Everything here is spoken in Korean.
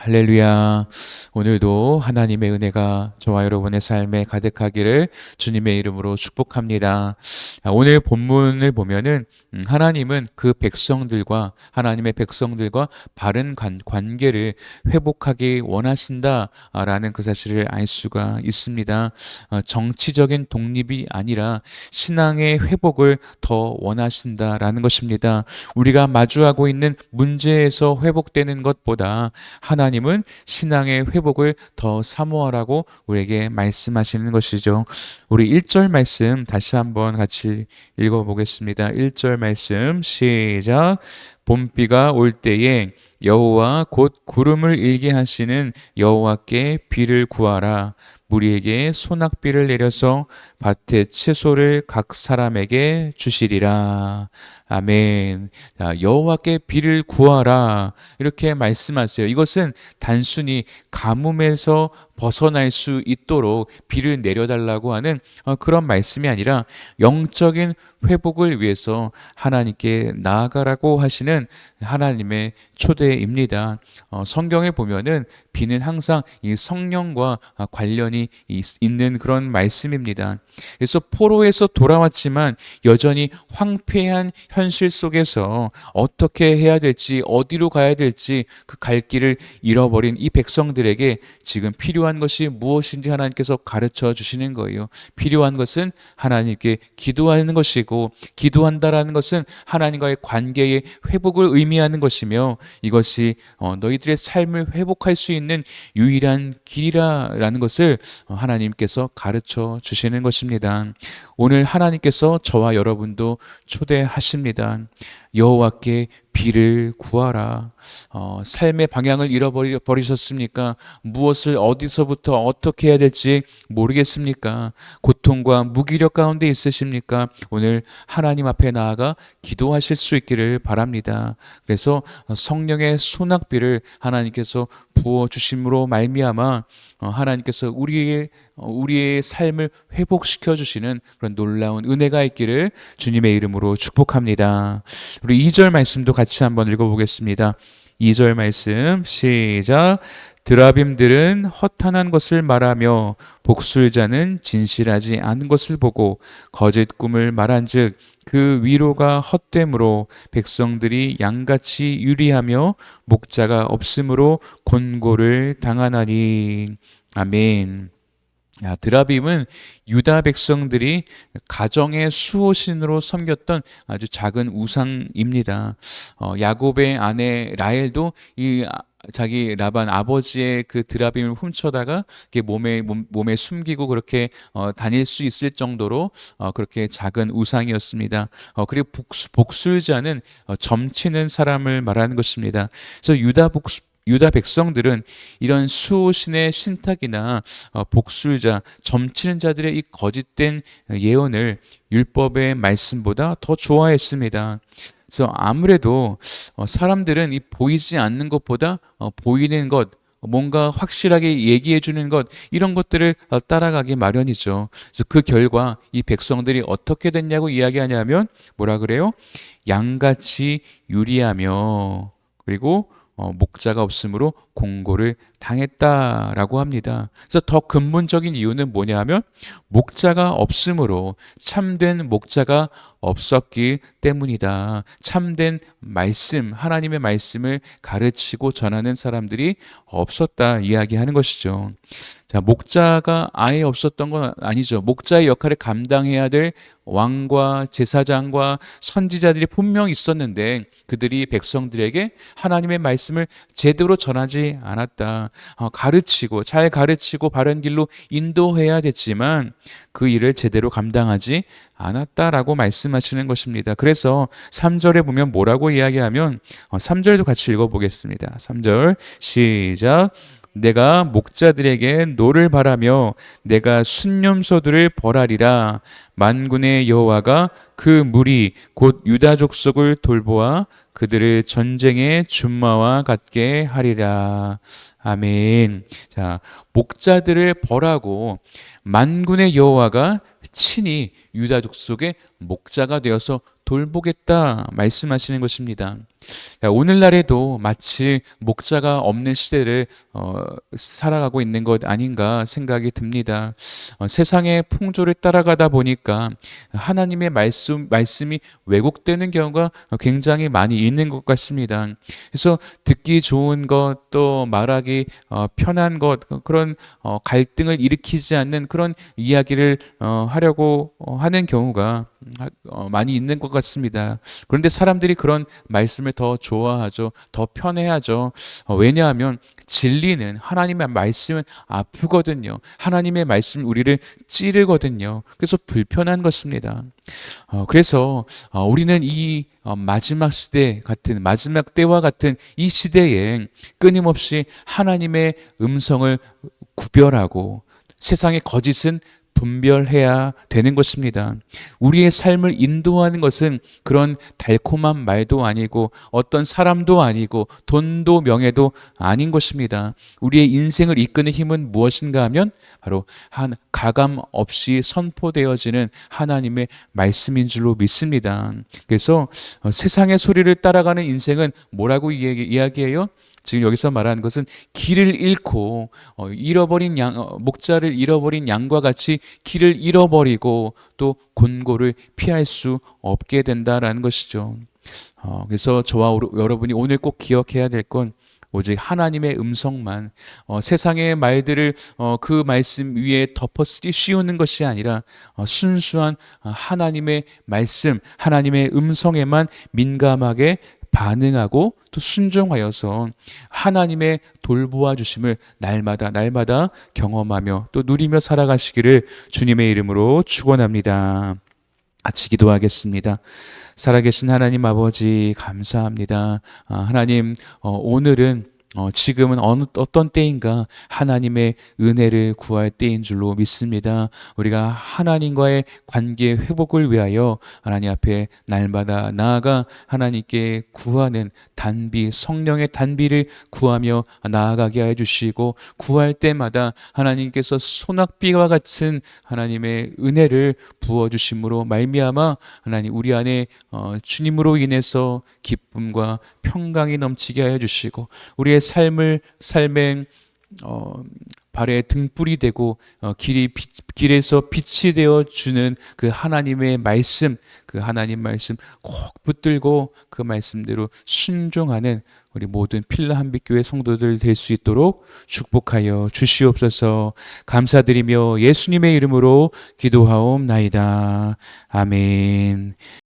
할렐루야. 오늘도 하나님의 은혜가 저와 여러분의 삶에 가득하기를 주님의 이름으로 축복합니다. 오늘 본문을 보면은 하나님은 그 백성들과 하나님의 백성들과 바른 관계를 회복하기 원하신다라는 그 사실을 알 수가 있습니다. 정치적인 독립이 아니라 신앙의 회복을 더 원하신다라는 것입니다. 우리가 마주하고 있는 문제에서 회복되는 것보다 하나님은 신앙의 회복을 더 사모하라고 우리에게 말씀하시는 것이죠. 우리 1절 말씀 다시 한번 같이 읽어보겠습니다. 1절 말씀 시작. 봄비가 올 때에 여호와 곧 구름을 일게 하시는 여호와께 비를 구하라. 무리에게 소낙비를 내려서 밭의 채소를 각 사람에게 주시리라. 아멘. 자, 여호와께 비를 구하라. 이렇게 말씀하세요. 이것은 단순히 가뭄에서 벗어날 수 있도록 비를 내려달라고 하는 그런 말씀이 아니라 영적인 회복을 위해서 하나님께 나아가라고 하시는 하나님의 초대입니다. 성경에 보면은 비는 항상 이 성령과 관련이 있는 그런 말씀입니다. 그래서 포로에서 돌아왔지만 여전히 황폐한 현실 속에서 어떻게 해야 될지, 어디로 가야 될지 그 갈 길을 잃어버린 이 백성들에게 지금 필요한 것이 무엇인지 하나님께서 가르쳐 주시는 거예요. 필요한 것은 하나님께 기도하는 것이고, 기도한다라는 것은 하나님과의 관계의 회복을 의미하는 것이며, 이것이 너희들의 삶을 회복할 수 있는 유일한 길이라는 것을 하나님께서 가르쳐 주시는 것입니다. 오늘 하나님께서 저와 여러분도 초대하십니다. 여호와께 비를 구하라. 삶의 방향을 잃어버리셨습니까? 무엇을 어디서부터 어떻게 해야 될지 모르겠습니까? 고통과 무기력 가운데 있으십니까? 오늘 하나님 앞에 나아가 기도하실 수 있기를 바랍니다. 그래서 성령의 소낙비를 하나님께서 부어 주심으로 말미암아 하나님께서 우리의 삶을 회복시켜 주시는 그런 놀라운 은혜가 있기를 주님의 이름으로 축복합니다. 우리 2절 말씀도 같이 한번 읽어보겠습니다. 2절 말씀 시작. 드라빔들은 허탄한 것을 말하며 복술자는 진실하지 않은 것을 보고 거짓 꿈을 말한즉 그 위로가 헛됨으로 백성들이 양같이 유리하며 목자가 없으므로 곤고를 당하나니. 아멘. 드라빔은 유다 백성들이 가정의 수호신으로 섬겼던 아주 작은 우상입니다. 야곱의 아내 라헬도 자기 라반 아버지의 그 드라빔을 훔쳐다가 몸에 숨기고 그렇게 다닐 수 있을 정도로 그렇게 작은 우상이었습니다. 그리고 복술자는 점치는 사람을 말하는 것입니다. 그래서 유다 백성들은 이런 수호신의 신탁이나 복술자, 점치는 자들의 이 거짓된 예언을 율법의 말씀보다 더 좋아했습니다. 그래서 아무래도 사람들은 이 보이지 않는 것보다 보이는 것, 뭔가 확실하게 얘기해 주는 것, 이런 것들을 따라가기 마련이죠. 그래서 그 결과 이 백성들이 어떻게 됐냐고 이야기하냐면 뭐라 그래요? 양같이 유리하며, 그리고 목자가 없으므로 공고를 당했다라고 합니다. 그래서 더 근본적인 이유는 뭐냐 하면 목자가 없으므로, 참된 목자가 없었기 때문이다. 참된 말씀, 하나님의 말씀을 가르치고 전하는 사람들이 없었다 이야기하는 것이죠. 자, 목자가 아예 없었던 건 아니죠. 목자의 역할을 감당해야 될 왕과 제사장과 선지자들이 분명히 있었는데 그들이 백성들에게 하나님의 말씀을 제대로 전하지 않았다. 잘 가르치고 바른 길로 인도해야 됐지만 그 일을 제대로 감당하지 않았다라고 말씀하시는 것입니다. 그래서 3절에 보면 뭐라고 이야기하면 3절도 같이 읽어보겠습니다. 3절 시작. 내가 목자들에게 노를 바라며 내가 순념소들을 벌하리라. 만군의 여호와가 그 무리 곧 유다 족속을 돌보아 그들을 전쟁의 준마와 같게 하리라. 아멘. 자, 목자들을 벌하고 만군의 여호와가 친히 유다 족속의 목자가 되어서 돌보겠다 말씀하시는 것입니다. 오늘날에도 마치 목자가 없는 시대를 살아가고 있는 것 아닌가 생각이 듭니다. 세상의 풍조를 따라가다 보니까 하나님의 말씀이 왜곡되는 경우가 굉장히 많이 있는 것 같습니다. 그래서 듣기 좋은 것, 또 말하기 편한 것, 그런 갈등을 일으키지 않는 그런 이야기를 하려고 하는 경우가 많이 있는 것 같습니다. 그런데 사람들이 그런 말씀을 더 좋아하죠. 더 편해하죠. 왜냐하면 진리는, 하나님의 말씀은 아프거든요. 하나님의 말씀은 우리를 찌르거든요. 그래서 불편한 것입니다. 그래서 우리는 이 마지막 시대 같은, 마지막 때와 같은 이 시대에 끊임없이 하나님의 음성을 구별하고 세상의 거짓은 분별해야 되는 것입니다. 우리의 삶을 인도하는 것은 그런 달콤한 말도 아니고 어떤 사람도 아니고 돈도 명예도 아닌 것입니다. 우리의 인생을 이끄는 힘은 무엇인가 하면 바로 한 가감 없이 선포되어지는 하나님의 말씀인 줄로 믿습니다. 그래서 세상의 소리를 따라가는 인생은 뭐라고 이야기해요? 지금 여기서 말하는 것은 길을 잃고 잃어버린 목자를 잃어버린 양과 같이 길을 잃어버리고 또 곤고를 피할 수 없게 된다라는 것이죠. 그래서 저와 여러분이 오늘 꼭 기억해야 될 건 오직 하나님의 음성만, 세상의 말들을 그 말씀 위에 덮어쓰기 씌우는 것이 아니라 순수한 하나님의 말씀, 하나님의 음성에만 민감하게 반응하고 또 순종하여서 하나님의 돌보아 주심을 날마다 경험하며 또 누리며 살아가시기를 주님의 이름으로 축원합니다. 같이 기도하겠습니다. 살아계신 하나님 아버지 감사합니다. 하나님, 오늘은 지금은 어떤 때인가 하나님의 은혜를 구할 때인 줄로 믿습니다. 우리가 하나님과의 관계 회복을 위하여 하나님 앞에 날마다 나아가 하나님께 구하는 단비, 성령의 단비를 구하며 나아가게 해 주시고, 구할 때마다 하나님께서 소낙비와 같은 하나님의 은혜를 부어주심으로 말미암아 하나님 우리 안에 주님으로 인해서 기쁨과 평강이 넘치게 하여 주시고, 우리의 삶의 발에 등불이 되고 길에서 빛이 되어 주는 그 하나님의 말씀, 그 하나님 말씀 꼭 붙들고 그 말씀대로 순종하는 우리 모든 필라 한빛교회 성도들 될 수 있도록 축복하여 주시옵소서. 감사드리며 예수님의 이름으로 기도하옵나이다. 아멘.